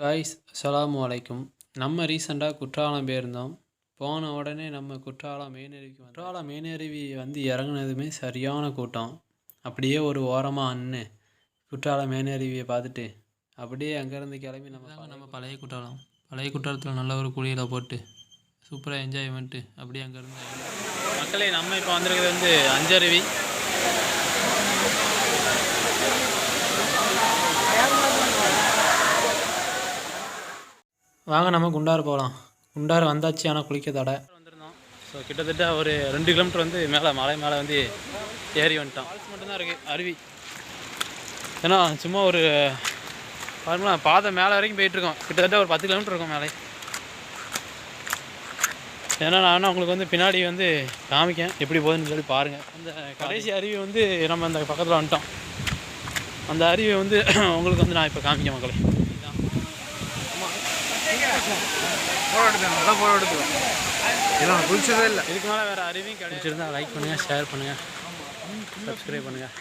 Guys அஸ்ஸலாமு அலைக்கும். நம்ம ரீசெண்டாக குற்றாலம் போயிருந்தோம். போன உடனே நம்ம குற்றாலம் மெயினருவிக்கு குற்றாலம் மெயினருவி வந்து இறங்குனதுமே சரியான கூட்டம். அப்படியே ஒரு ஓரமாக அன்னு குற்றாலம் மெயினருவியை பார்த்துட்டு அப்படியே அங்கேருந்து கிளம்பி நம்ம பழைய குற்றாலத்தில் நல்ல ஒரு குளியலை போட்டு சூப்பராக என்ஜாய் பண்ணிட்டு அப்படியே அங்கேருந்து மக்களே நம்ம இப்போ வந்திருக்கிறது வந்து அஞ்சருவி. வாங்க நம்ம குண்டாறு போகலாம். குண்டாறு வந்தாச்சு, ஆனால் குளிக்க தடை வந்திருந்தோம். ஸோ கிட்டத்தட்ட ஒரு 2 கிலோமீட்டர் வந்து மலை மேலே வந்து ஏறி வந்துட்டோம். ஃபால்ஸ் மட்டும்தான் இருக்குது, அருவி. ஏன்னா சும்மா ஒரு பாருங்களா பாதை மேலே வரைக்கும் போயிட்டுருக்கோம். கிட்டத்தட்ட ஒரு 10 கிலோமீட்டர் இருக்கும் மேலே. ஏன்னா நான் உங்களுக்கு வந்து பின்னாடி வந்து காமிக்கேன் எப்படி போகுதுன்னு சொல்லி பாருங்கள். அந்த கடைசி அருவி வந்து நம்ம அந்த பக்கத்தில் வந்துட்டோம். அந்த அருவி வந்து உங்களுக்கு வந்து நான் இப்போ காமிக்க மக்களே. ஃபோட்டோ எடுத்துக்கலாம். இதெல்லாம் குளிச்சதே இல்லை. இதுக்கு மேலே வேறு அருவியும் கிடைச்சிருந்தா லைக் பண்ணுங்கள், ஷேர் பண்ணுங்கள், சப்ஸ்கிரைப் பண்ணுங்கள்.